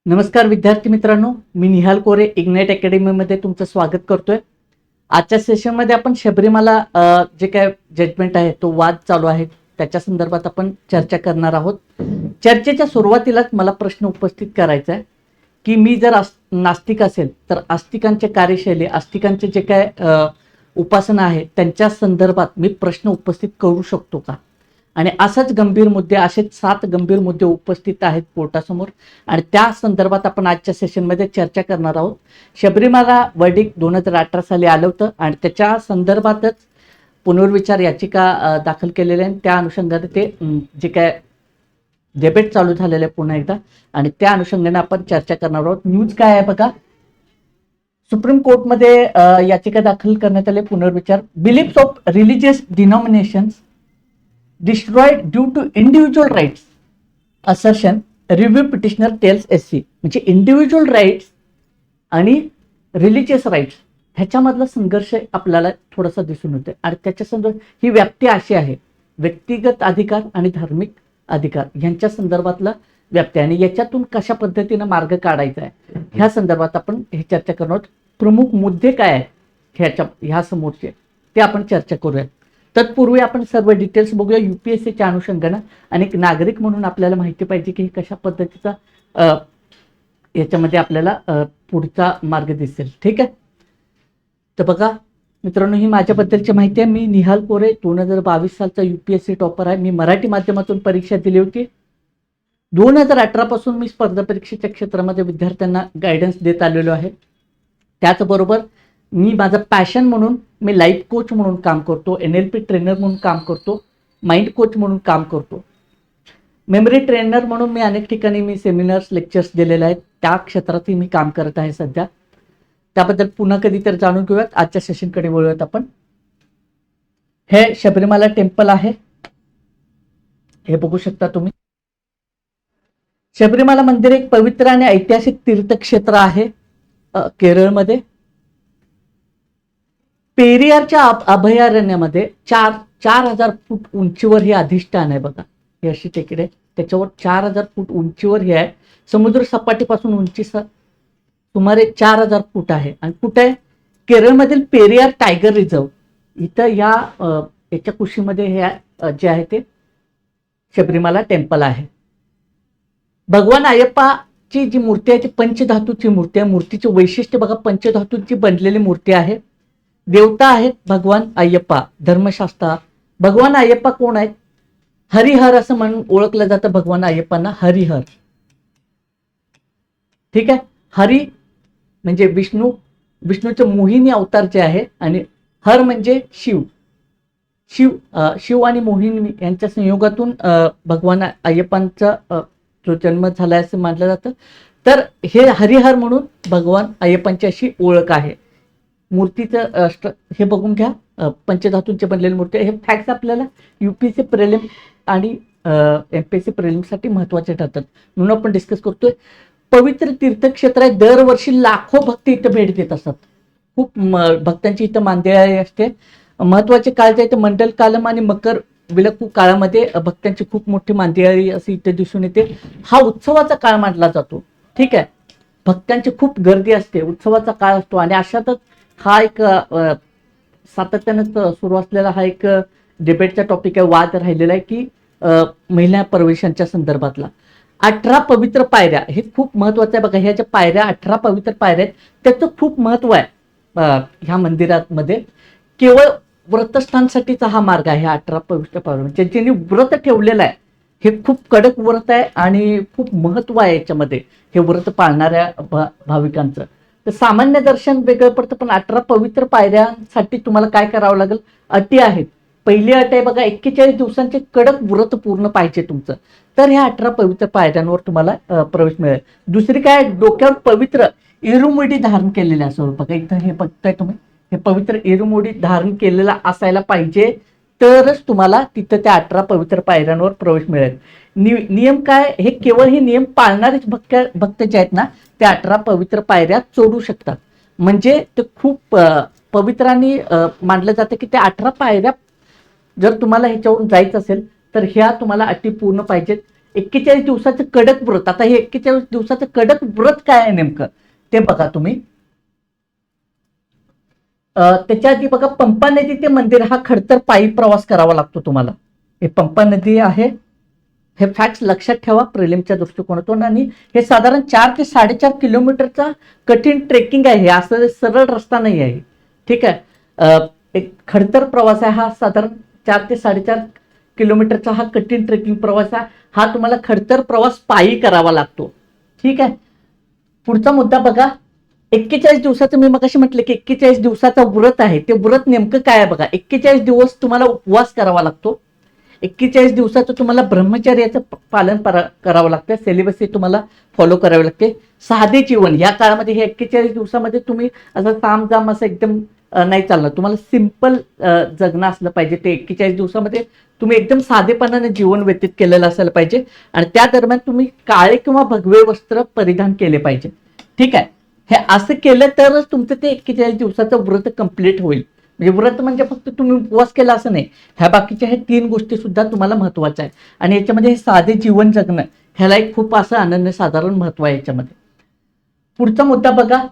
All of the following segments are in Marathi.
नमस्कार विद्यार्थी मित्रांनो, मी निहाल कोरे इग्नाइट अकॅडमीमध्ये तुमचं स्वागत करतोय. आजच्या सेशनमध्ये आपण शबरीमाला जे काय जजमेंट आहे तो वाद चालू आहे त्याच्या संदर्भात आपण चर्चा करणार आहोत. चर्चेच्या सुरुवातीलाच मला प्रश्न उपस्थित करायचा आहे की मी जर नास्तिक असेल तर आस्तिकांची कार्यशैली, आस्तिकांचे जे काय उपासना आहे त्यांच्या संदर्भात मी प्रश्न उपस्थित करू शकतो का? आणि असाच गंभीर मुद्दे, असेच 7 गंभीर मुद्दे उपस्थित आहेत कोर्टासमोर आणि त्या संदर्भात आपण आजच्या सेशनमध्ये चर्चा करणार आहोत. शबरीमाला वर्डिक्ट 2018 साली आलं होतं आणि त्याच्या संदर्भातच पुनर्विचार याचिका दाखल केलेल्या आहे. त्या अनुषंगाने ते जे काय डिबेट चालू झालेलं आहे पुन्हा एकदा आणि त्या अनुषंगाने आपण चर्चा करणार आहोत. न्यूज काय आहे बघा. सुप्रीम कोर्टमध्ये याचिका दाखल करण्यात आली. पुनर्विचार, beliefs of religious डिनॉमिनेशन्स destroyed due to individual rights assertion, review petitioner tells SC. म्हणजे इंडिव्हिज्युअल राईट्स आणि रिलिजियस राईट्स ह्याच्यामधला संघर्ष आपल्याला थोडासा दिसून येतो आणि त्याच्या संदर्भात ही व्याप्ती अशी आहे, व्यक्तिगत अधिकार आणि धार्मिक अधिकार यांच्या संदर्भातला व्याप्ती आणि याच्यातून कशा पद्धतीनं मार्ग काढायचा आहे ह्या संदर्भात आपण हे चर्चा करणार आहोत. प्रमुख मुद्दे काय आहेत ह्या समोरचे ते आपण चर्चा करूया. तत्पूर्वी आपण सर्व डिटेल्स बघूया UPSCच्या अनुषंगानं. आणि एक नागरिक म्हणून आपल्याला माहिती पाहिजे की कशा पद्धतीचा याच्यामध्ये आपल्याला पुढचा मार्ग दिसेल. ठीक आहे, तर बघा मित्रांनो, ही माझ्याबद्दलची माहिती आहे. मी निहाल कोरे 2022 सालचा UPSC टॉपर आहे. मी मराठी माध्यमातून परीक्षा दिली होती. 2018 पासून मी स्पर्धा परीक्षेच्या क्षेत्रामध्ये विद्यार्थ्यांना गायडन्स देत आलेलो आहे. त्याचबरोबर मी माझं पॅशन म्हणून मी लाईफ कोच म्हणून काम करतो, NLP ट्रेनर म्हणून काम करतो, माइंड कोच म्हणून काम करतो, मेमरी ट्रेनर म्हणून मी अनेक ठिकाणी मी सेमिनार्स, लेक्चर्स दिलेले आहेत. त्या क्षेत्रातही मी काम करत आहे सध्या. त्याबद्दल पुन्हा कधीतरी जाणून घेऊयात. आजच्या सेशनकडे वळूयात आपण. हे शबरीमाला टेम्पल आहे, हे बघू शकता तुम्ही. शबरीमाला मंदिर एक पवित्र आणि ऐतिहासिक तीर्थक्षेत्र आहे केरळमध्ये. पेरियारच्या अभयारण्यामध्ये 4,000 फूट उंचीवर हे अधिष्ठान आहे बघा. ही अशी टेकडी आहे, त्याच्यावर 4,000 फूट उंचीवर हे आहे. समुद्र सपाटीपासून उंची सुमारे 4,000 फूट आहे. आणि कुठे आहे? केरळमधील पेरियार टायगर रिझर्व इथं याच्या कुशीमध्ये हे जे आहे ते शबरीमाला टेम्पल आहे. भगवान अय्यप्पाची जी मूर्ती आहे ती पंचधातूची मूर्ती आहे. मूर्तीचे वैशिष्ट्य बघा, पंचधातूची बनलेली मूर्ती आहे. देवता आहेत भगवान अय्यप्पा. धर्मशास्त्र, भगवान अय्यप्पा कोण आहेत? हरिहर असं म्हणून ओळखलं जातं भगवान अय्यप्पांना, हरिहर. ठीक आहे, हरी म्हणजे विष्णूचे मोहिनी अवतार जे आहे आणि हर म्हणजे शिव आणि मोहिनी यांच्या संयोगातून भगवान अय्यप्पांचा जो जन्म झाला असं मानलं जातं. तर हे हरिहर म्हणून भगवान अय्यप्पांची अशी ओळख आहे. मूर्तीचं हे बघून घ्या, पंचधातूंचे बनलेली मूर्ती. हे फॅक्ट्स आपल्याला UPSC प्रिलिम आणि MPSC प्रिलिमसाठी महत्वाचे ठरतात म्हणून आपण डिस्कस करतोय. पवित्र तीर्थक्षेत्र आहे. दरवर्षी लाखो भक्त इथं भेट देत असतात. खूप भक्तांची इथं मांदियाळी असते. महत्वाचे काळ जे आहे ते मंडल कालम आणि मकर विलक्कू काळामध्ये भक्तांची खूप मोठी मांदियाळी अशी इथे दिसून येते. हा उत्सवाचा काळ मानला जातो. ठीक आहे, भक्तांची खूप गर्दी असते, उत्सवाचा काळ असतो आणि अशातच हा एक सातत्यानं सुरू असलेला हा एक डिबेटचा टॉपिक आहे, वाद राहिलेला आहे की महिला प्रवेशांच्या संदर्भातला. 18 पवित्र पायऱ्या हे खूप महत्वाचं आहे बघा. ह्या ज्या पायऱ्या 18 पवित्र पायऱ्या आहेत त्याचं खूप महत्व आहे ह्या मंदिरामध्ये. केवळ व्रतस्थांसाठीचा हा मार्ग आहे. 18 पवित्र पायऱ्या ज्यांनी व्रत ठेवलेलं आहे हे खूप कडक व्रत आहे आणि खूप महत्व आहे याच्यामध्ये हे व्रत पाळणाऱ्या भाविकांचं. तर सामान्य दर्शन वेगळं पडतं, पण 18 पवित्र पायऱ्यांसाठी तुम्हाला काय करावं लागेल? अटी आहेत. पहिली अट आहे बघा, 41 दिवसांचे कडक व्रत पूर्ण पाहिजे तुमचं, तर ह्या 18 पवित्र पायऱ्यांवर तुम्हाला प्रवेश मिळेल. दुसरी काय? डोक्यावर पवित्र इरुमुडी धारण केलेले असेल बघा. इथं हे बघताय तुम्ही, हे पवित्र इरुमुडी धारण केलेला असायला पाहिजे, तरच तुम्हाला तिथं त्या 18 पवित्र पायऱ्यांवर प्रवेश मिळेल. नियम काय? हे केवळ हे नियम पाळणारेच भक्त जे आहेत ना ते 18 पवित्र पायऱ्या चोरू शकतात. म्हणजे ते खूप पवित्रांनी मानलं जातं की त्या 18 पायऱ्या जर तुम्हाला ह्याच्यावरून जायचं असेल तर ह्या तुम्हाला अटी पूर्ण पाहिजेत. 41 दिवसाचं कडक व्रत. आता हे 41 दिवसाचं कडक व्रत काय आहे नेमकं ते बघा तुम्ही. त्याच्या आधी बघा, पंपा नदी ते मंदिर हा खडतर पायी प्रवास करावा लागतो तुम्हाला. हे पंपा नदी आहे, हे फॅक्ट्स लक्षात ठेवा प्रिलिमच्या दृष्टिकोनातून. आणि हे साधारण 4 ते 4.5 किलोमीटरचा कठीण ट्रेकिंग आहे. हे असं सरळ रस्ता नाही आहे, ठीक आहे. एक खडतर प्रवास आहे हा, साधारण 4 ते 4.5 किलोमीटरचा हा कठीण ट्रेकिंग प्रवास आहे. हा तुम्हाला खडतर प्रवास पायी करावा लागतो, ठीक आहे. पुढचा मुद्दा बघा, 41 दिवसाचं मी मगाशी म्हटलं की 41 दिवसाचं व्रत आहे. ते व्रत नेमकं काय आहे बघा. 41 दिवस तुम्हाला उपवास करावा लागतो. 41 दिवसाचं तुम्हाला ब्रह्मचर्याचं पालन करावं लागतं. सिलेबस तुम्हाला फॉलो करावे लागते. साधे जीवन या काळामध्ये, हे 41 दिवसामध्ये तुम्ही असं सामजाम असं एकदम नाही चालणार. तुम्हाला सिंपल जगणं असलं पाहिजे. ते 41 दिवसामध्ये तुम्ही एकदम साधेपणाने जीवन व्यतीत केलेलं असायला पाहिजे. आणि त्या दरम्यान तुम्ही काळे किंवा भगवे वस्त्र परिधान केले पाहिजे, ठीक आहे. हे असं केलं तरच तुमचं ते 41 दिवसाचं व्रत कंप्लीट होईल. म्हणजे व्रत म्हणजे फक्त तुम्ही उपवास केला असं नाही, ह्या बाकीच्या हे 3 गोष्टी सुद्धा तुम्हाला महत्वाच्या आहे. आणि याच्यामध्ये हे साधे जीवन जगणं ह्याला एक खूप असं अनन्यसाधारण महत्व आहे याच्यामध्ये. पुढचा मुद्दा बघा,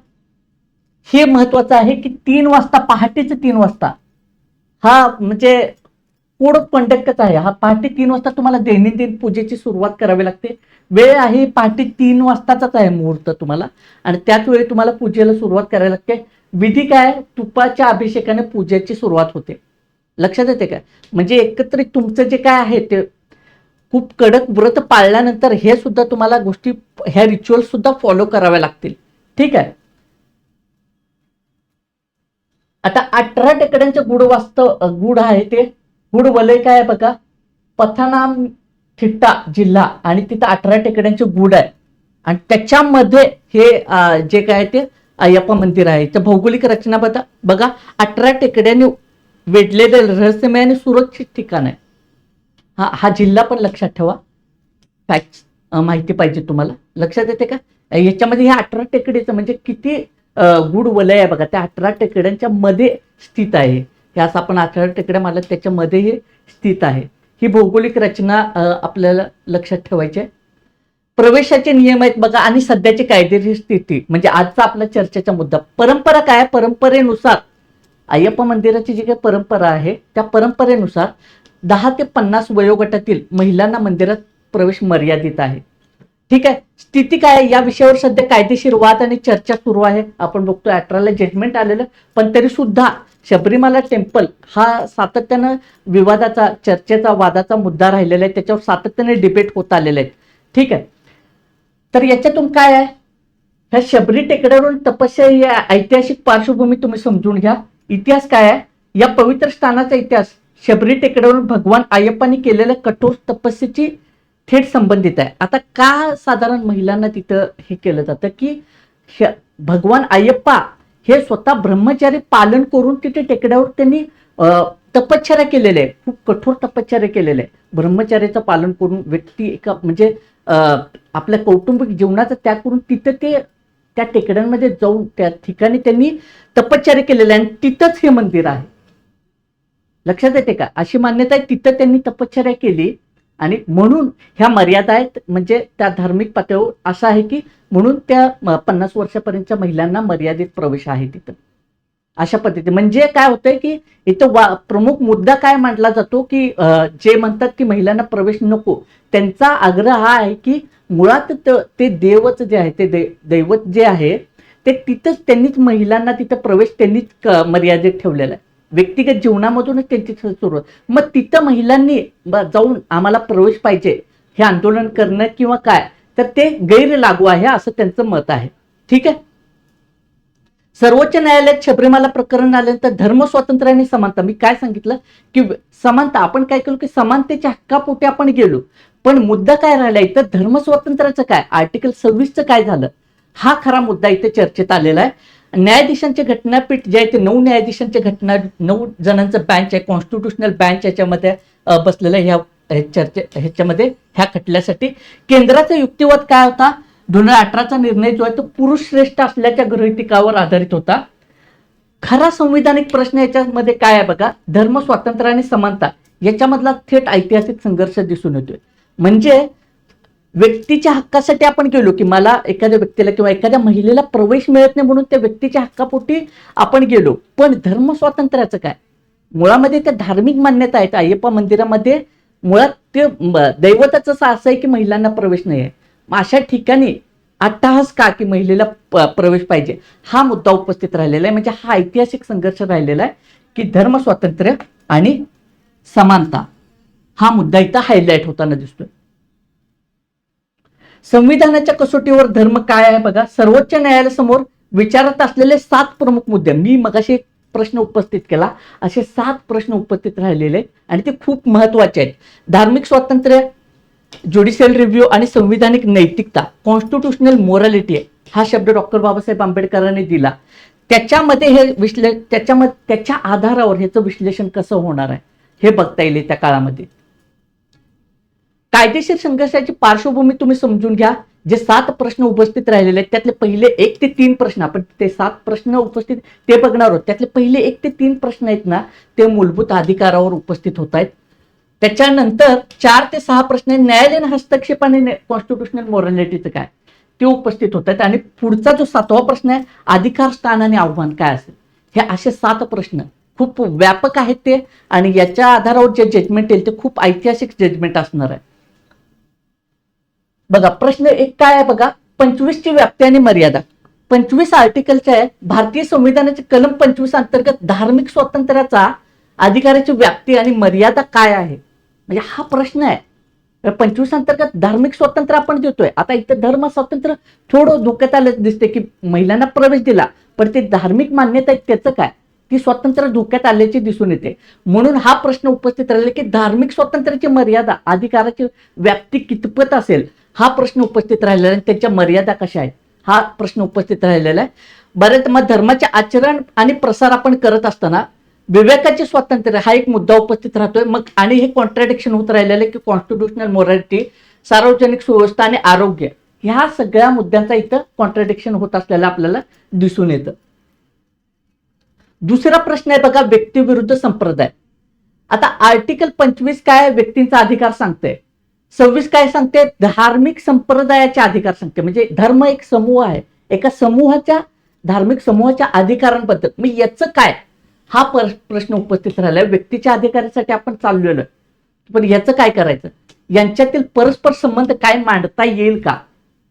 हे महत्वाचं आहे की 3 वाजता, पहाटेचं 3 वाजता हा म्हणजे कोड ऑफ कंडक्टच आहे. हा पहाटे 3 वाजता तुम्हाला दैनंदिन पूजेची सुरुवात करावी लागते. वेळ आहे पहाटे 3 वाजताचाच आहे मुहूर्त तुम्हाला. आणि त्याच वेळी तुम्हाला पूजेला सुरुवात करावी लागते. विधी काय, तुपाच्या अभिषेकाने पूजेची सुरुवात होते. लक्षात येते काय. म्हणजे एकत्रित तुमचं जे काय आहे ते खूप कडक व्रत पाळल्यानंतर हे सुद्धा तुम्हाला गोष्टी, ह्या रिच्युअल सुद्धा फॉलो कराव्या लागतील, ठीक आहे. आता 18 टेकड्यांचे गुढ आहे ते गुढ वलय काय आहे बघा, पथानामथिट्टा जिल्हा, आणि तिथं 18 टेकड्यांचे गुढ आहे. आणि त्याच्यामध्ये हे जे काय ते अय्यप्पा मंदिर आहे. तर भौगोलिक रचना बघा, 18 टेकड्यांनी वेढलेले रहस्यमय आणि सुरक्षित ठिकाण आहे. हा जिल्हा पण लक्षात ठेवा. फॅक्ट्स माहिती पाहिजे तुम्हाला. लक्षात येते का. याच्यामध्ये हे 18 टेकडीचं म्हणजे किती गुढ वलय आहे बघा, त्या 18 टेकड्यांच्या मध्ये स्थित आहे. हे असं आपण 18 टेकड्या मारल्या त्याच्यामध्ये हे स्थित आहे. ही भौगोलिक रचना आपल्याला लक्षात ठेवायची आहे. प्रवेशाचे नियम आहेत बघा, आणि सध्याची कायदेशीर स्थिती म्हणजे आजचा आपला चर्चेचा मुद्दा. परंपरा काय, परंपरेनुसार अय्यप्पा मंदिराची जी काही परंपरा आहे त्या परंपरेनुसार 10 ते 50 वयोगटातील महिलांना मंदिरात प्रवेश मर्यादित आहे, ठीक आहे. स्थिती काय या विषयावर सध्या कायदेशीर वाद आणि चर्चा सुरू आहे. आपण बघतो 18ला जजमेंट आलेलं, पण तरी सुद्धा शबरीमाला टेम्पल हा सातत्यानं विवादाचा, चर्चेचा, वादाचा मुद्दा राहिलेला आहे. त्याच्यावर सातत्याने डिबेट होत आलेले आहेत, ठीक आहे. तर याच्यातून काय आहे, ह्या शबरी टेकड्यावरून तपस्या ही ऐतिहासिक पार्श्वभूमी तुम्ही समजून घ्या. इतिहास काय आहे, या पवित्र स्थानाचा इतिहास शबरी टेकड्यावरून भगवान अय्यप्पांनी केलेल्या कठोर तपस्येची थेट संबंधित आहे. आता का साधारण महिलांना तिथं हे केलं जातं की भगवान अय्यप्पा हे स्वतः ब्रह्मचारी पालन करून तिथे टेकड्यावर त्यांनी तपश्चर्या केलेले आहे. खूप कठोर तपश्चर्या केलेले आहे. ब्रह्मचार्याचं पालन करून व्यक्ती एका म्हणजे आपल्या कौटुंबिक जीवनाचा त्याग करून तिथं ते त्या टेकड्यांमध्ये जाऊन त्या ठिकाणी त्यांनी तपश्चर्या केलेल्या आहे. आणि तिथंच हे मंदिर आहे. लक्षात येते का. अशी मान्यता आहे तिथं त्यांनी तपश्चर्या केली आणि म्हणून ह्या मर्यादा आहेत. म्हणजे त्या धार्मिक पातळीवर असं आहे की म्हणून त्या 50 वर्षापर्यंतच्या महिलांना मर्यादित प्रवेश आहे तिथं. अशा पद्धती म्हणजे काय होतंय की इथं प्रमुख मुद्दा काय मांडला जातो की जे म्हणतात की महिलांना प्रवेश नको, त्यांचा आग्रह हा आहे की मुळात ते देवच जे आहे, ते दैवत जे आहे ते तिथंच त्यांनीच महिलांना तिथं प्रवेश त्यांनीच मर्यादित ठेवलेला आहे. व्यक्तिगत जीवनामधूनच त्यांची सुरुवात. मग तिथं महिलांनी जाऊन आम्हाला प्रवेश पाहिजे हे आंदोलन करणं किंवा काय, तर ते गैर लागू आहे असं त्यांचं मत आहे, ठीक आहे. सर्वोच्च न्यायालयात शबरीमाला प्रकरण आल्यानंतर धर्म स्वातंत्र्य आणि समानता, मी काय सांगितलं की समानता, आपण काय केलं की समानतेच्या हक्कापोटी आपण गेलो, पण मुद्दा काय राहिला इथं धर्म स्वातंत्र्याचं काय, आर्टिकल 26चं काय झालं, हा खरा मुद्दा इथे चर्चेत आलेला आहे. न्यायाधीशांचे घटनापीठ जे आहे ते 9 न्यायाधीशांचे 9 जणांचं बेंच आहे, कॉन्स्टिट्युशनल बेंच याच्यामध्ये बसलेलं ह्या ह्याच्यामध्ये ह्या खटल्यासाठी. केंद्राचा युक्तिवाद काय होता, 2018चा निर्णय जो आहे तो पुरुष श्रेष्ठ असल्याच्या गृहीतकावर आधारित होता. खरा संविधानिक प्रश्न याच्यामध्ये काय आहे बघा, धर्म स्वातंत्र्य आणि समानता याच्यामधला थेट ऐतिहासिक संघर्ष दिसून येतोय. म्हणजे व्यक्तीच्या हक्कासाठी आपण गेलो की मला एखाद्या व्यक्तीला किंवा एखाद्या महिलेला प्रवेश मिळत नाही म्हणून त्या व्यक्तीच्या हक्कापोटी आपण गेलो. पण धर्म स्वातंत्र्याचं काय? मुळामध्ये त्या धार्मिक मान्यता आहेत. अय्यप्पा मंदिरामध्ये मुळात ते दैवताचं असं आहे की महिलांना प्रवेश नाही आहे. मग अशा ठिकाणी अट्टहास का की महिलेला प्रवेश पाहिजे, हा मुद्दा उपस्थित राहिलेला आहे. म्हणजे हा ऐतिहासिक संघर्ष राहिलेला आहे की धर्म स्वातंत्र्य आणि समानता हा मुद्दा इथं हायलाइट होताना दिसतोय. संविधानाच्या कसोटीवर धर्म काय आहे बघा. सर्वोच्च न्यायालयासमोर विचारत असलेले 7 प्रमुख मुद्दे, मी मगाशी एक प्रश्न उपस्थित केला, असे 7 प्रश्न उपस्थित राहिलेले आणि ते खूप महत्वाचे आहेत. धार्मिक स्वातंत्र्य, ज्युडिशियल रिव्ह्यू आणि संविधानिक नैतिकता, कॉन्स्टिट्यूशनल मोरॅलिटी हा शब्द डॉक्टर बाबासाहेब आंबेडकरांनी दिला. त्याच्यामध्ये हे त्याच्या आधारावर ह्याचं विश्लेषण कसं होणार आहे हे बघता येईल त्या काळामध्ये. कायदेशीर संघर्षाची पार्श्वभूमी तुम्ही समजून घ्या. जे 7 प्रश्न उपस्थित राहिलेले आहेत त्यातले पहिले 1 ते 3 प्रश्न, आपण ते 7 प्रश्न उपस्थित ते बघणार आहोत. त्यातले पहिले 1 ते 3 प्रश्न आहेत ना, ते मूलभूत अधिकारावर उपस्थित होत आहेत. त्याच्यानंतर 4 ते 6 प्रश्न न्यायालयीन हस्तक्षेप आणि कॉन्स्टिट्यूशनल मोरॅलिटीचं काय ते उपस्थित होत आहेत. आणि पुढचा जो 7वा प्रश्न आहे, अधिकार, स्थान आणि आव्हान काय असेल. हे असे 7 प्रश्न खूप व्यापक आहेत ते, आणि याच्या आधारावर जे जजमेंट येईल ते खूप ऐतिहासिक जजमेंट असणार आहे. बघा प्रश्न 1 काय आहे बघा, 25 ची व्याप्ती आणि मर्यादा. 25 आर्टिकलच्या आहे भारतीय संविधानाचे कलम 25 अंतर्गत धार्मिक स्वातंत्र्याचा अधिकाराची व्याप्ती आणि मर्यादा काय आहे, म्हणजे हा प्रश्न आहे. 25 अंतर्गत धार्मिक स्वातंत्र्य आपण देतोय. आता इथं धर्म स्वातंत्र्य थोडं धोक्यात आलं दिसते की महिलांना प्रवेश दिला, पण ते धार्मिक मान्यता आहे त्याचं काय, ती स्वातंत्र्य धोक्यात आल्याचे दिसून येते. म्हणून हा प्रश्न उपस्थित राहिला की धार्मिक स्वातंत्र्याची मर्यादा, अधिकाराची व्याप्ती कितपत असेल, हा प्रश्न उपस्थित राहिलेला आहे. त्याच्या मर्यादा कशा आहेत हा प्रश्न उपस्थित राहिलेला आहे. बरेच मग धर्माचे आचरण आणि प्रसार आपण करत असताना विवेकाचे स्वातंत्र्य हा एक मुद्दा उपस्थित राहतोय. मग आणि हे कॉन्ट्राडिक्शन होत राहिलेलं आहे की कॉन्स्टिट्यूशनल मोरॅलिटी, सार्वजनिक सुव्यवस्था आणि आरोग्य, ह्या सगळ्या मुद्द्यांचा इथं कॉन्ट्राडिक्शन होत असलेलं आपल्याला दिसून येतं. दुसरा प्रश्न आहे बघा, व्यक्तीविरुद्ध संप्रदाय. आता आर्टिकल 25 काय व्यक्तींचा अधिकार सांगते, 26 काय सांगते, धार्मिक संप्रदायाचे अधिकार सांगते. म्हणजे धर्म एक समूह आहे, एका समूहाच्या धार्मिक समूहाच्या अधिकारांबद्दल. मग याचं काय, हा प्रश्न उपस्थित राहिलाय. व्यक्तीच्या अधिकारासाठी आपण चाललेलो, पण याचं काय करायचं, यांच्यातील परस्पर संबंध काय मांडता येईल का,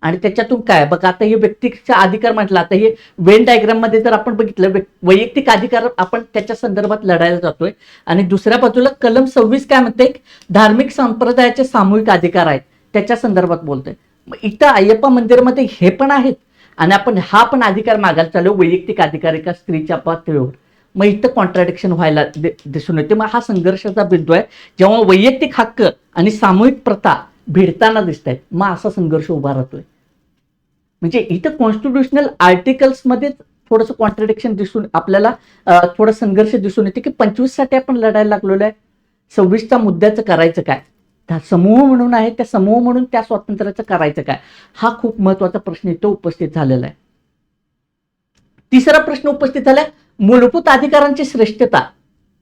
आणि त्याच्यातून काय बघा. आता हे व्यक्तीचा अधिकार म्हटलं, आता हे वेन डायग्राम मध्ये जर आपण बघितलं, वैयक्तिक अधिकार आपण त्याच्या संदर्भात लढायला जातोय. आणि दुसऱ्या बाजूला कलम 26 काय म्हणते, धार्मिक संप्रदायाचे सामूहिक अधिकार आहेत, त्याच्या संदर्भात बोलतोय. मग इथं अय्यप्पा मंदिरमध्ये हे पण आहेत आणि आपण हा पण अधिकार मागायला चालू, वैयक्तिक अधिकार एका स्त्रीच्या पातळीवर. मग इथं कॉन्ट्राडिक्शन व्हायला दिसून येते. मग हा संघर्षाचा बिंदू आहे, जेव्हा वैयक्तिक हक्क आणि सामूहिक प्रथा भिडताना दिसत आहेत, मग असा संघर्ष उभा राहतोय. म्हणजे इथं कॉन्स्टिट्यूशनल आर्टिकल्स मध्ये थोडंसं कॉन्ट्राडिक्शन दिसून आपल्याला थोडा संघर्ष दिसून येते की 25 साठी आपण लढायला लागलेलो आहे, 26च्या मुद्द्याचं करायचं काय, समूह म्हणून आहे त्या समूह म्हणून त्या स्वातंत्र्याचं करायचं काय, हा खूप महत्वाचा प्रश्न इथं उपस्थित झालेला आहे. तिसरा प्रश्न उपस्थित झालाय, मूलभूत अधिकारांची श्रेष्ठता.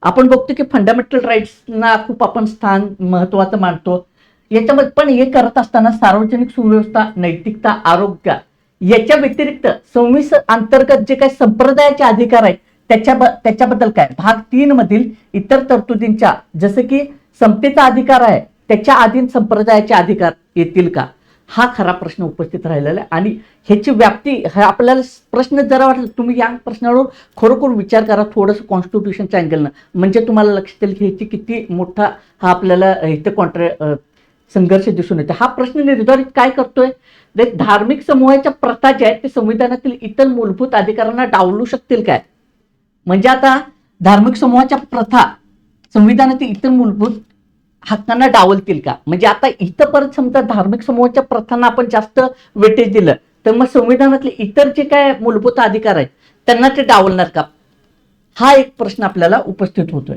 आपण बघतो की फंडामेंटल राईट्सना खूप आपण स्थान महत्वाचं मानतो. याच्यामध्ये पण हे करत असताना सार्वजनिक सुव्यवस्था, नैतिकता, आरोग्य याच्या व्यतिरिक्त 26 अंतर्गत जे काही संप्रदायाचे अधिकार आहेत त्याच्याबद्दल काय, भाग 3 मधील इतर तरतुदींच्या, जसं की समतेचा अधिकार आहे, त्याच्या अधीन संप्रदायाचे अधिकार येतील का, हा खरा प्रश्न उपस्थित राहिलेला आहे. आणि ह्याची व्याप्ती, हा आपल्याला प्रश्न जरा वाटलं, तुम्ही या प्रश्नावर खरोखर विचार करा थोडंसं कॉन्स्टिट्यूशनच्या अँगलनं, म्हणजे तुम्हाला लक्षात येईल की ह्याची किती मोठा हा आपल्याला इथं संघर्ष दिसून येतो. हा प्रश्न निर्धारित काय करतोय, धार्मिक समूहाच्या प्रथा ज्या आहेत ते संविधानातील इतर मूलभूत अधिकारांना डावलू शकतील काय. म्हणजे आता धार्मिक समूहाच्या प्रथा संविधानातील इतर मूलभूत हक्कांना डावलतील का. म्हणजे आता इथं परत समजा धार्मिक समूहाच्या प्रथांना आपण जास्त वेटेज दिलं तर मग संविधानातले इतर जे काय मूलभूत अधिकार आहेत त्यांना ते डावलणार का, हा एक प्रश्न आपल्याला उपस्थित होतोय.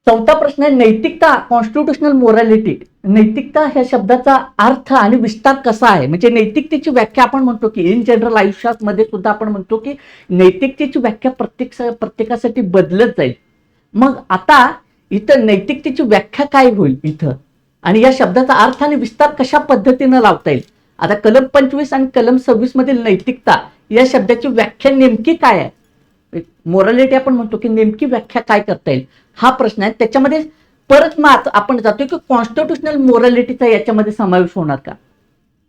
चौथा प्रश्न आहे नैतिकता, कॉन्स्टिट्यूशनल मोरॅलिटी. नैतिकता ह्या शब्दाचा अर्थ आणि विस्तार कसा आहे, म्हणजे नैतिकतेची व्याख्या आपण म्हणतो की इन जनरल आयुष्यामध्ये सुद्धा आपण म्हणतो की नैतिकतेची व्याख्या प्रत्येकासाठी बदलत जाईल. मग आता इथं नैतिकतेची व्याख्या काय होईल इथं, आणि या शब्दाचा अर्थ आणि विस्तार कशा पद्धतीनं लावता येईल. आता कलम 25 आणि कलम 26 मधील नैतिकता या शब्दाची व्याख्या नेमकी काय आहे. मोरॅलिटी आपण म्हणतो की नेमकी व्याख्या काय करता येईल हा प्रश्न आहे. त्याच्यामध्ये परत मग आपण जातो की कॉन्स्टिट्यूशनल मोरॅलिटीचा याच्यामध्ये समावेश होणार का,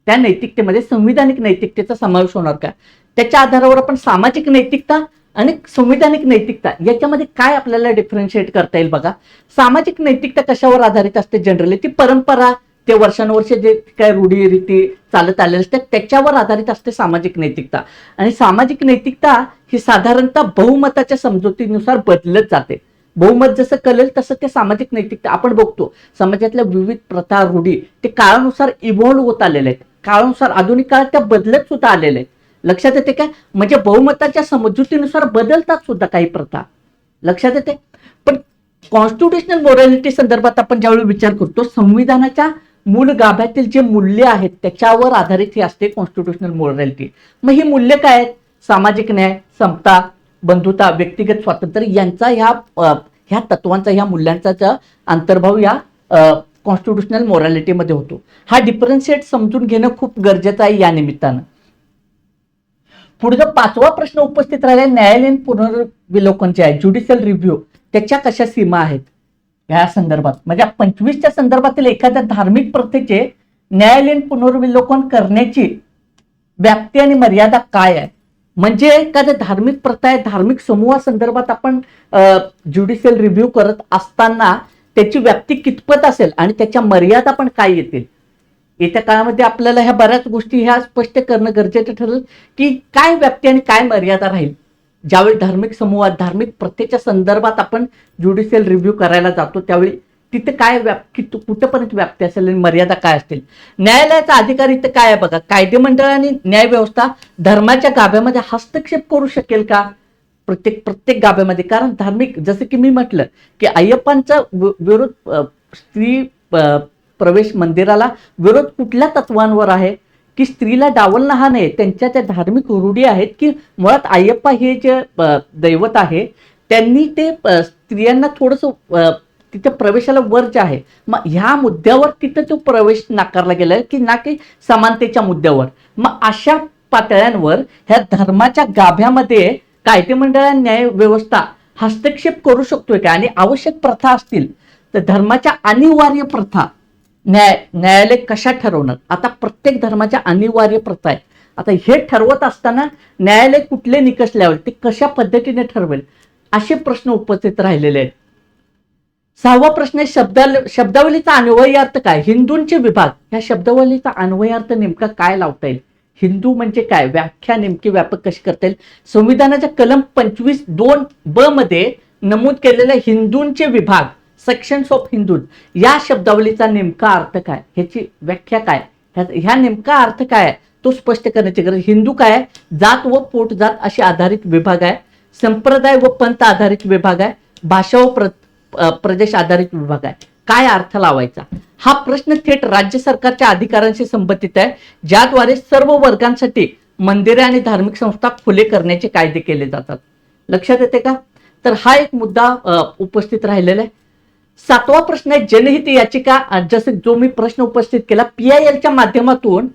त्या नैतिकतेमध्ये संविधानिक नैतिकतेचा समावेश होणार का. त्याच्या आधारावर आपण सामाजिक नैतिकता आणि संविधानिक नैतिकता याच्यामध्ये काय आपल्याला डिफरन्शिएट करता येईल. बघा, सामाजिक नैतिकता कशावर आधारित असते जनरली, ती परंपरा, ते वर्षानुवर्षे जे काय रूढी रीती चालत आलेले असतात त्याच्यावर आधारित असते सामाजिक नैतिकता. आणि सामाजिक नैतिकता ही साधारणतः बहुमताच्या समजुतीनुसार बदलत जाते. बहुमत जसं कळेल तसं ते सामाजिक नैतिकता आपण बघतो. समाजातल्या विविध प्रथा रूढी ते काळानुसार इव्हॉल्व्ह होत आलेले आहेत, काळानुसार आधुनिक काळात त्या बदलत सुद्धा आलेल्या आहेत. लक्षात येते काय, म्हणजे बहुमताच्या समजुतीनुसार बदलतात सुद्धा काही प्रथा. लक्षात येते. पण कॉन्स्टिट्यूशनल मोरॅलिटी संदर्भात आपण ज्यावेळी विचार करतो, संविधानाच्या मूळ गाभ्यातील जे मूल्य आहेत त्याच्यावर आधारित ही असते कॉन्स्टिट्यूशनल मोरॅलिटी. मग ही मूल्य काय आहेत, सामाजिक न्याय, समता, बंधुता, व्यक्तिगत स्वातंत्र्य यांचा ह्या तत्वांचा, ह्या मूल्यांचा अंतर्भाव या कॉन्स्टिट्यूशनल मोरॅलिटीमध्ये होतो. हा डिफरन्शिएट समजून घेणं खूप गरजेचं आहे या निमित्तानं. पुढचा 5वा प्रश्न उपस्थित राहिला न्यायालयीन पुनर्विलोकन जे आहे, ज्युडिशियल रिव्ह्यू, त्याच्या कशा सीमा आहेत या संदर्भात. म्हणजे 25च्या संदर्भातील एखाद्या धार्मिक प्रथेचे न्यायालयीन पुनर्विलोकन करण्याची व्याप्ती आणि मर्यादा काय आहे. म्हणजे एखाद्या धार्मिक प्रथा आहे, धार्मिक समूहासंदर्भात आपण ज्युडिशियल रिव्ह्यू करत असताना त्याची व्याप्ती कितपत असेल आणि त्याच्या मर्यादा पण काय येतील. येत्या काळामध्ये आपल्याला ह्या बऱ्याच गोष्टी ह्या स्पष्ट करणं गरजेचं ठरेल की काय व्याप्ती आणि काय मर्यादा राहील. ज्यावेळी धार्मिक समूहात, धार्मिक प्रथेच्या संदर्भात आपण ज्युडिशियल रिव्ह्यू करायला जातो त्यावेळी तिथे काय कुठेपर्यंत व्याप्ती असेल आणि मर्यादा काय असतील. न्यायालयाचा अधिकार इथं काय आहे बघा, कायदेमंडळ आणि न्यायव्यवस्था धर्माच्या गाभ्यामध्ये हस्तक्षेप करू शकेल का प्रत्येक गाभ्यामध्ये. कारण धार्मिक, जसं की मी म्हटलं की अय्यप्पांचा विरोध, स्त्री प्रवेश मंदिराला विरोध कुठल्या तत्वांवर आहे की स्त्रीला डावलणं हा नाही. त्यांच्या त्या धार्मिक रूढी आहेत की मुळात अय्यप्पा हे जे दैवत आहे त्यांनी ते स्त्रियांना थोडंसं तिथे प्रवेशाला वर्ज आहे. मग ह्या मुद्द्यावर तिथं तो प्रवेश नाकारला गेलाय की ना की समानतेच्या मुद्द्यावर. मग अशा पातळ्यांवर ह्या धर्माच्या गाभ्यामध्ये कायदेमंडळ आणि न्यायव्यवस्था हस्तक्षेप करू शकतोय का. आणि आवश्यक प्रथा असतील तर धर्माच्या अनिवार्य प्रथा न्यायालय कशा ठरवणार. आता प्रत्येक धर्माच्या अनिवार्य प्रथा आहे. आता हे ठरवत असताना न्यायालय कुठले निकष लावेल, ते कशा पद्धतीने ठरवेल, असे प्रश्न उपस्थित राहिलेले आहेत. 6वा प्रश्न आहे शब्दावलीचा अन्वयार्थ काय. हिंदूंचे विभाग, ह्या शब्दावलीचा अन्वयार्थ नेमका काय लावता येईल. हिंदू म्हणजे काय, व्याख्या नेमकी व्यापक कशी करता येईल. संविधानाच्या कलम 25(2)(ब) मध्ये नमूद केलेल्या हिंदूंचे विभाग, सेक्शन्स ऑफ हिंदू, या शब्दावलीचा नेमका अर्थ काय, ह्याची व्याख्या काय, ह्या नेमका अर्थ काय आहे तो स्पष्ट करण्याची गरज. हिंदू काय आहे, जात व पोटजात अशी आधारित विभाग आहे, संप्रदाय व पंथ आधारित विभाग आहे, भाषा व प्रदेश आधारित विभाग आहे. काय अर्थ लावायचा हा प्रश्न थेट राज्य सरकारच्या अधिकारांशी संबंधित आहे, ज्याद्वारे सर्व वर्गांसाठी मंदिरे आणि धार्मिक संस्था खुले करण्याचे कायदे केले जातात. लक्षात येते का. तर हा एक मुद्दा उपस्थित राहिलेला आहे. 7वा प्रश्न आहे जनहित याचिका, जसं जो मी प्रश्न उपस्थित केला, PILच्या माध्यमातून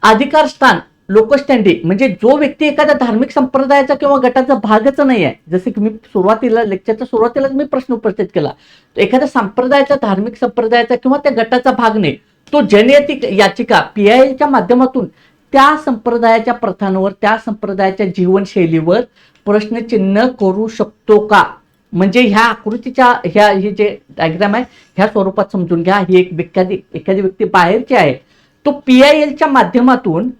अधिकार स्थान लोकस्टँडी, म्हणजे जो व्यक्ती एखाद्या धार्मिक संप्रदायाचा किंवा गटाचा भागच नाही आहे, जसे की मी सुरुवातीला लेक्चरच्या सुरुवातीलाच मी प्रश्न उपस्थित केला, तो एखाद्या संप्रदायाचा, धार्मिक संप्रदायाचा किंवा त्या गटाचा भाग नाही, तो जनहित याचिका PILच्या माध्यमातून त्या संप्रदायाच्या प्रथांवर, त्या संप्रदायाच्या जीवनशैलीवर प्रश्नचिन्ह करू शकतो का. म्हणजे ह्या आकृतीच्या हे जे डायग्राम आहे ह्या स्वरूपात समजून घ्या. ही एखादी व्यक्ती बाहेरची आहे, तो PILच्या माध्यमातून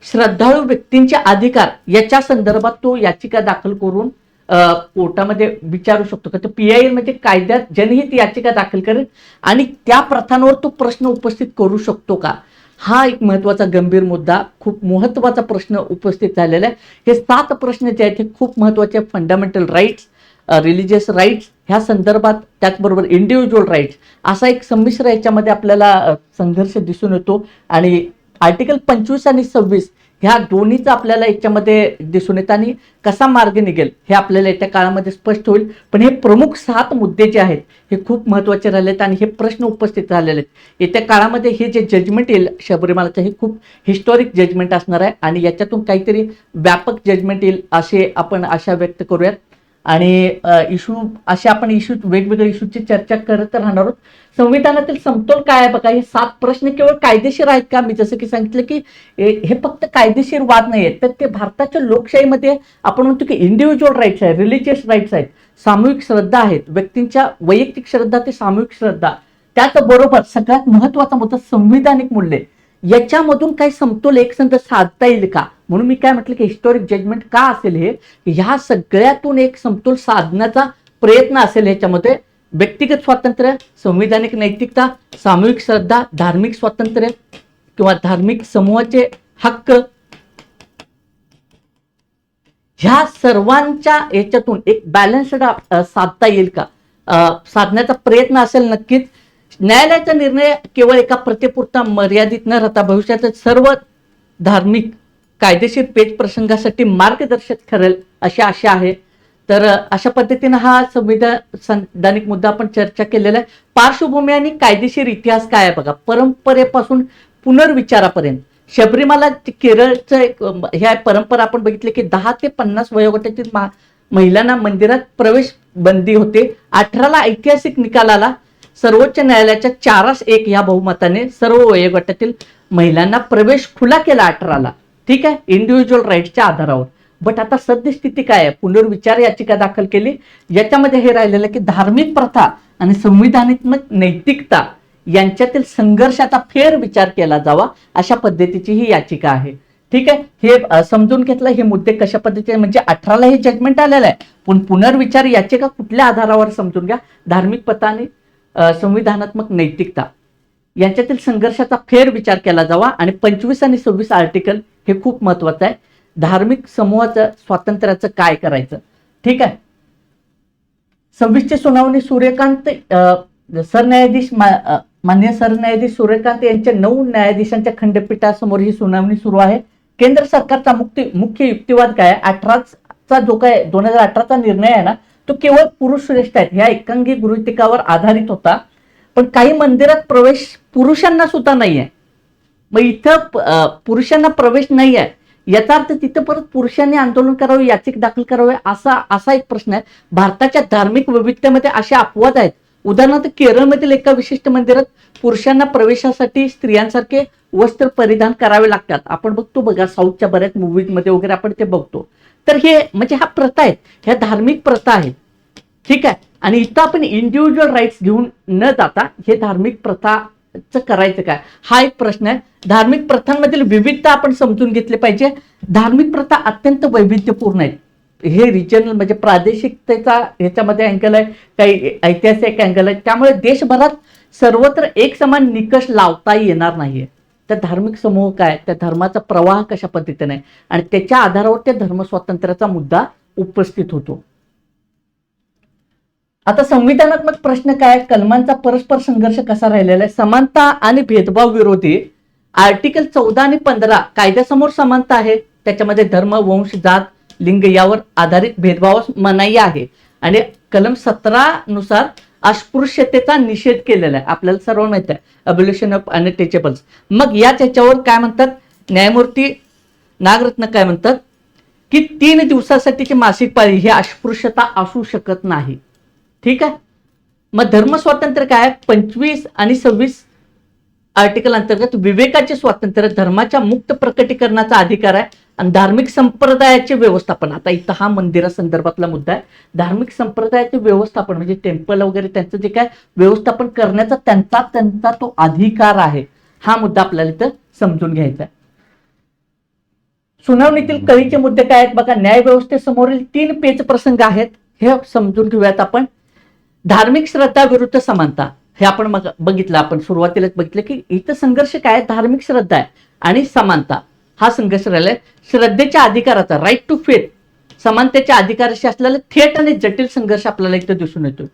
श्रद्धाळू व्यक्तींचे अधिकार याच्या संदर्भात तो याचिका दाखल करून कोर्टामध्ये विचारू शकतो का. तर PIL म्हणजे कायद्यात जनहित याचिका दाखल करेल आणि त्या प्रथांवर तो प्रश्न उपस्थित करू शकतो का. हा एक महत्वाचा गंभीर मुद्दा, खूप महत्वाचा प्रश्न उपस्थित झालेला आहे. हे 7 प्रश्न जे आहेत हे खूप महत्वाचे. फंडामेंटल राईट्स, रिलिजियस राईट्स ह्या संदर्भात, त्याचबरोबर इंडिव्हिज्युअल राईट्स, असा एक संमिश्र याच्यामध्ये आपल्याला संघर्ष दिसून येतो. आणि आर्टिकल 25 आणि 26 ह्या दोन्हीचं आपल्याला याच्यामध्ये दिसून येतं आणि कसा मार्ग निघेल हे आपल्याला येत्या काळामध्ये स्पष्ट होईल. पण हे प्रमुख 7 मुद्दे जे आहेत हे खूप महत्त्वाचे राहिले आहेत आणि हे प्रश्न उपस्थित झालेले आहेत. येत्या काळामध्ये हे जे जजमेंट येईल शबरीमालाचं हे खूप हिस्टॉरिक जजमेंट असणार आहे आणि याच्यातून काहीतरी व्यापक जजमेंट येईल असे आपण आशा व्यक्त करूयात. आणि आपण इश्यू वेगवेगळ्या इश्यूची चर्चा करत राहणार आहोत. संविधानातील समतोल काय आहे बघा, हे 7 प्रश्न केवळ कायदेशीर आहेत का? मी जसं की सांगितलं की हे फक्त कायदेशीर वाद नाही आहेत, तर ते भारताच्या लोकशाहीमध्ये आपण म्हणतो की इंडिव्हिज्युअल राईट्स आहेत, रिलिजियस राईट्स आहेत, सामूहिक श्रद्धा आहेत, व्यक्तींच्या वैयक्तिक श्रद्धा ते सामूहिक श्रद्धा, त्याचबरोबर सगळ्यात महत्वाचा मुद्दा संविधानिक मूल्ये, याच्यामधून काही समतोल एकसंध साधता येईल का? म्हणून मी काय म्हटलं की हिस्टॉरिक जजमेंट का असेल हे, ह्या सगळ्यातून एक समतोल साधण्याचा प्रयत्न असेल. ह्याच्यामध्ये व्यक्तिगत स्वातंत्र्य, संविधानिक नैतिकता, सामूहिक श्रद्धा, धार्मिक स्वातंत्र्य किंवा धार्मिक समूहाचे हक्क, ह्या सर्वांच्या याच्यातून एक बॅलन्स्ड साधता येईल का, साधण्याचा प्रयत्न असेल नक्कीच. न्यायालयाचा निर्णय केवळ एका प्रत्येपुरता मर्यादित न राहता भविष्यातील सर्व धार्मिक कायदेशीर पेच प्रसंगासाठी मार्गदर्शक ठरेल अशी आशा आहे. तर अशा पद्धतीने हा संविधानिक मुद्दा आपण चर्चा केलेला आहे. पार्श्वभूमी आणि कायदेशीर इतिहास काय आहे बघा, परंपरेपासून पुनर्विचारापर्यंत. शबरीमाला केरळचं एक ह्या परंपरा आपण बघितली की 10 ते 50 वयोगटातील महिलांना मंदिरात प्रवेश बंदी होते. 18ला ऐतिहासिक निकालाला सर्वोच्च न्यायालयाच्या 4-1 या बहुमताने सर्व वयोगटातील महिलांना प्रवेश खुला केला 18ला. ठीक आहे, इंडिव्हिज्युअल राईट्सच्या आधारावर. बट आता सद्यस्थिती काय आहे, पुनर्विचार याचिका दाखल केली. याच्यामध्ये हे राहिलेलं की धार्मिक प्रथा आणि संविधानात्मक नैतिकता यांच्यातील संघर्षाचा फेरविचार केला जावा, अशा पद्धतीची ही याचिका आहे. ठीक आहे, हे समजून घेतलं हे मुद्दे कशा पद्धतीने, म्हणजे 18ला हे जजमेंट आलेलं आहे, पण पुनर्विचार याचिका कुठल्या आधारावर समजून घ्या. धार्मिक प्रथा आणि संविधानात्मक नैतिकता यांच्यातील संघर्षाचा फेरविचार केला जावा. आणि 25 आणि 26 आर्टिकल हे खूप महत्वाचं आहे. धार्मिक समूहाचं स्वातंत्र्याचं काय करायचं. ठीक आहे, 26ची सुनावणी सूर्यकांत सरन्यायाधीश मान्य सरन्यायाधीश सूर्यकांत यांच्या 9 न्यायाधीशांच्या खंडपीठासमोर ही सुनावणी सुरू आहे. केंद्र सरकारचा मुख्य युक्तिवाद काय आहे, 18चा जो काय 2018चा निर्णय आहे ना, तो केवळ पुरुष श्रेष्ठ आहेत ह्या एकांगी गृहीतकावर आधारित होता. पण काही मंदिरात प्रवेश पुरुषांना सुद्धा नाही आहे. मग इथं पुरुषांना प्रवेश नाही आहे याचा अर्थ तिथं परत पुरुषांनी आंदोलन करावे, याचिका दाखल करावे असा एक प्रश्न आहे. भारताच्या धार्मिक वैविध्यामध्ये असे अपवाद आहेत. उदाहरणार्थ केरळमधील एका विशिष्ट मंदिरात पुरुषांना प्रवेशासाठी स्त्रियांसारखे वस्त्र परिधान करावे लागतात. आपण बघतो बघा, साऊथच्या बऱ्याच मूव्हीजमध्ये वगैरे आपण ते बघतो. तर हे म्हणजे ह्या प्रथा आहेत, ह्या धार्मिक प्रथा आहेत. ठीक आहे, आणि इथं आपण इंडिव्हिज्युअल राईट्स घेऊन न जाता हे धार्मिक प्रथाचं करायचं काय, हा एक प्रश्न आहे. धार्मिक प्रथांमधील विविधता आपण समजून घेतली पाहिजे. धार्मिक प्रथा अत्यंत वैविध्यपूर्ण आहेत. हे रिजनल म्हणजे प्रादेशिकतेचा ह्याच्यामध्ये अँगल आहे, काही ऐतिहासिक अँगल आहे. त्यामुळे देशभरात सर्वत्र एक समान निकष लावता येणार नाहीये. त्या धार्मिक समूह काय, त्या धर्माचा प्रवाह कशा पद्धतीने आहे आणि त्याच्या आधारावर त्या धर्म स्वातंत्र्याचा मुद्दा उपस्थित होतो. आता संविधानात्मक प्रश्न काय, कलमांचा परस्पर संघर्ष कसा राहिलेला आहे. समानता आणि भेदभाव विरोधी आर्टिकल 14 आणि 15 कायद्यासमोर समानता आहे, त्याच्यामध्ये धर्म, वंश, जात, लिंग यावर आधारित भेदभावास मनाई आहे. आणि कलम 17 नुसार अस्पृश्यतेचा निषेध केलेला आहे. आपल्याला सर्व माहिती आहे, अबोल्युशन ऑफ अनटचेबल्स. मग याच्यावर काय म्हणतात न्यायमूर्ती नागरत्न, काय म्हणतात की 3 दिवसासाठीची मासिक पाळी ही अस्पृश्यता असू शकत नाही. ठीक आहे, मग धर्म स्वातंत्र्य काय, 25 आणि 26 आर्टिकल अंतर्गत विवेकाचे स्वातंत्र्य, धर्माच्या मुक्त प्रकटीकरणाचा अधिकार आहे आणि धार्मिक संप्रदायाचे व्यवस्थापन. आता इथं हा मंदिरासंदर्भातला मुद्दा आहे. धार्मिक संप्रदायाचे व्यवस्थापन म्हणजे टेम्पल वगैरे त्यांचं जे काय व्यवस्थापन करण्याचा त्यांचा तो अधिकार आहे. हा मुद्दा आपल्याला इथं समजून घ्यायचा आहे. सुनावणीतील कळीचे मुद्दे काय आहेत बघा, न्यायव्यवस्थेसमोरील 3 पेच प्रसंग आहेत, हे समजून घेऊयात आपण. धार्मिक श्रद्धा विरुद्ध समानता, हे आपण मग बघितलं, आपण सुरुवातीलाच बघितलं की इथं संघर्ष काय, धार्मिक श्रद्धा आहे आणि समानता हा संघर्ष राहिलाय. श्रद्धेच्या अधिकाराचा, राईट टू फेथ, समानतेच्या अधिकाराशी असलेला थेट आणि जटिल संघर्ष आपल्याला इथं दिसून येतो.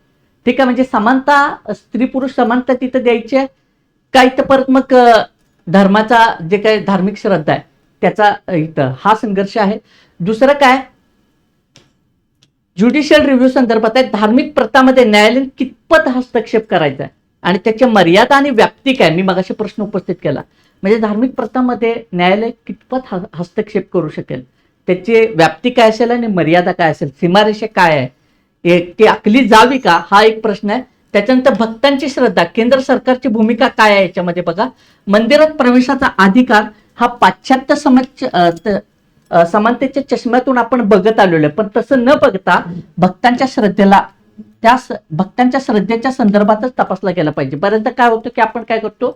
ठीक आहे, म्हणजे समानता, स्त्री पुरुष समानता तिथं द्यायची आहे का, इथं परत मग धर्माचा जे काही धार्मिक श्रद्धा आहे त्याचा इथं हा संघर्ष आहे. दुसरं काय, ज्युडिशियल रिव्ह्यू संदर्भात आहे, धार्मिक प्रथामध्ये न्यायालयीन कितपत हस्तक्षेप करायचा आहे आणि त्याच्या मर्यादा आणि व्याप्ती काय. मी मगाशी प्रश्न उपस्थित केला, म्हणजे धार्मिक प्रथामध्ये न्यायालय कितपत हस्तक्षेप करू शकेल, त्याची व्याप्ती काय असेल आणि मर्यादा काय असेल, सीमारेषा काय आहे, ती आखली जावी का, हा एक प्रश्न आहे. त्याच्यानंतर भक्तांची श्रद्धा, केंद्र सरकारची भूमिका काय आहे याच्यामध्ये. बघा, मंदिरात प्रवेशाचा अधिकार हा पाश्चात्य समानतेच्या चष्म्यातून आपण बघत आलेलो आहे, पण तसं न बघता भक्तांच्या श्रद्धेला भक्तांच्या श्रद्धेच्या संदर्भातच तपासला गेला पाहिजे. बऱ्याचदा काय होतं की आपण काय करतो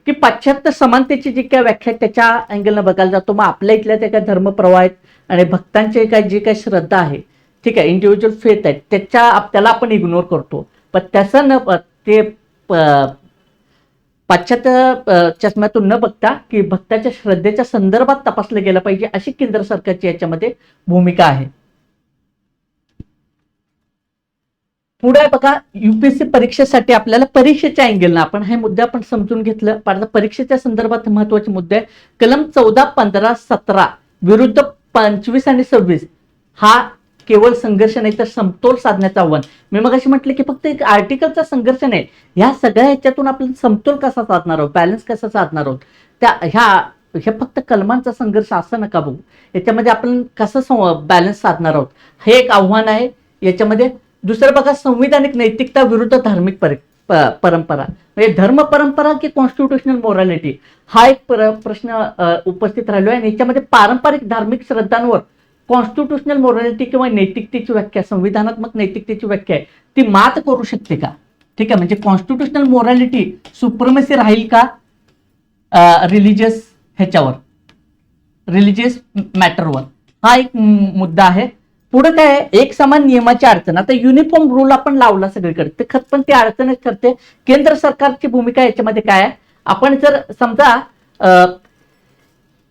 की पाश्चात्य समानतेची जी काय व्याख्या त्याच्या अँगलनं बघायला जातो. मग आपल्या इथल्या त्या काय धर्मप्रवाह आहेत आणि भक्तांचे काय जी काही श्रद्धा आहे, ठीक आहे, इंडिव्हिज्युअल फेथ आहेत, त्याला आपण इग्नोर करतो. पण त्याचं न ते पाश्चात्य चष्म्यातून न बघता की भक्ताच्या श्रद्धेच्या संदर्भात तपासलं गेलं पाहिजे, अशी केंद्र सरकारची याच्यामध्ये भूमिका आहे. पुढे बघा, युपीएससी परीक्षेसाठी आपल्याला परीक्षेच्या अँगलनं आपण हे मुद्दे आपण समजून घेतलं. परीक्षेच्या संदर्भात महत्वाचे मुद्दे, कलम 14, 15, 17 विरुद्ध 25 आणि 26 हा केवळ संघर्ष नाही तर समतोल साधण्याचं आव्हान. मी मगाशी म्हटलं की फक्त एक आर्टिकलचा संघर्ष नाही, ह्या सगळ्या ह्याच्यातून आपण समतोल कसा साधणार आहोत, बॅलन्स कसा साधणार आहोत, हे फक्त कलमांचा संघर्ष असं नका बघू, याच्यामध्ये आपण कसं बॅलन्स साधणार आहोत, हे एक आव्हान आहे याच्यामध्ये. दुसरं बघा, संविधानिक नैतिकता विरुद्ध धार्मिक परंपरा, म्हणजे धर्म परंपरा की कॉन्स्टिट्युशनल मोरॅलिटी, हा एक प्रश्न उपस्थित राहिलो आहे. आणि याच्यामध्ये पारंपरिक धार्मिक श्रद्धांवर कॉन्स्टिट्युशनल मोरॅलिटी किंवा नैतिकतेची व्याख्या, संविधानात्मक नैतिकतेची व्याख्या आहे, ती मात करू शकते का. ठीक आहे, म्हणजे कॉन्स्टिट्युशनल मोरॅलिटी सुप्रमसी राहील का रिलिजियस ह्याच्यावर, रिलिजियस मॅटरवर, हा एक मुद्दा आहे. पुढे काय, एक समान नियमाची अडचण. आता युनिफॉर्म रूल आपण लावला सगळीकडे, ते पण ती अडचणच करते. केंद्र सरकारची भूमिका याच्यामध्ये काय आहे, आपण जर समजा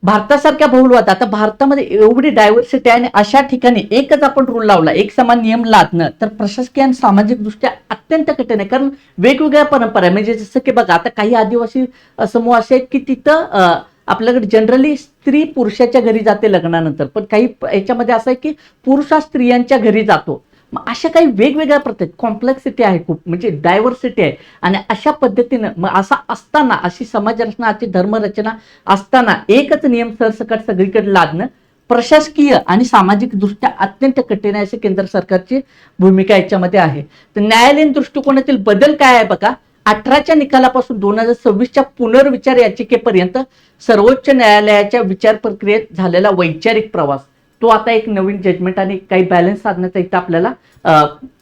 भारतासारख्या बहुलवाद, आता भारतामध्ये एवढी डायव्हर्सिटी आहे आणि अशा ठिकाणी एकच आपण रूल लावला, एक समान नियम लादणं, तर प्रशासकीय आणि सामाजिक दृष्ट्या अत्यंत कठीण आहे. कारण वेगवेगळ्या परंपरा आहे, म्हणजे जसं की बघा, आता काही आदिवासी समूह असे आहेत की तिथं आपल्याकडे जनरली स्त्री पुरुषाच्या घरी जाते लग्नानंतर, पण काही याच्यामध्ये असं आहे की पुरुष हा स्त्रियांच्या घरी जातो. मग अशा काही वेगवेगळ्या प्रत्येक कॉम्प्लेक्सिटी आहे, खूप म्हणजे डायव्हर्सिटी आहे. आणि अशा पद्धतीनं मग असा असताना, अशी समाजरचना, अशी धर्मरचना असताना एकच नियम सरसकट सगळीकडे लादणं प्रशासकीय आणि सामाजिक दृष्ट्या अत्यंत कठीण आहे, अशी केंद्र सरकारची भूमिका याच्यामध्ये आहे. तर न्यायालयीन दृष्टिकोनातील बदल काय आहे बघा, 18च्या निकालापासून 2026च्या पुनर्विचार याचिकेपर्यंत सर्वोच्च न्यायालयाच्या विचार प्रक्रियेत झालेला वैचारिक प्रवास, तो आता एक नवीन जजमेंट आणि काही बॅलन्स साधण्याचा इथं आपल्याला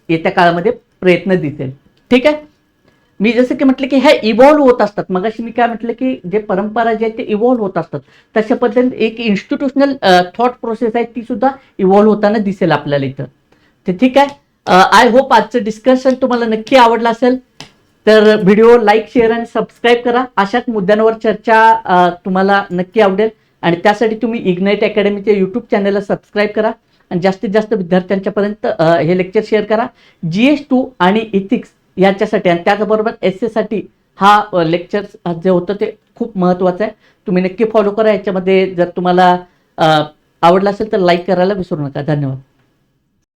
येत्या काळामध्ये प्रयत्न दिसेल. ठीक आहे, मी जसं की म्हटलं की ह्या इव्हॉल्व्ह होत असतात. मगाशी मी काय म्हटलं की जे परंपरा जे आहेत ते इव्हॉल्व्ह होत असतात, तशा पद्धतीने एक इन्स्टिट्यूशनल थॉट प्रोसेस आहे, ती सुद्धा इव्हॉल्व्ह होताना दिसेल आपल्याला इथं. तर ठीक आहे, आय होप आजचं डिस्कशन तुम्हाला नक्की आवडलं असेल. तर व्हिडिओ लाईक, शेअर आणि सबस्क्राईब करा. अशाच मुद्द्यांवर चर्चा तुम्हाला नक्की आवडेल आणि त्यासाठी तुम्ही इग्नाईट अकॅडमीच्या यूट्यूब चॅनलला सबस्क्राईब करा आणि जास्तीत जास्त विद्यार्थ्यांच्यापर्यंत हे लेक्चर शेअर करा. GS2 आणि इथिक्स याच्यासाठी आणि त्याचबरोबर SA साठी हा लेक्चर जे होतं ते खूप महत्त्वाचं आहे. तुम्ही नक्की फॉलो करा. याच्यामध्ये जर तुम्हाला आवडलं असेल तर लाईक करायला विसरू नका. धन्यवाद.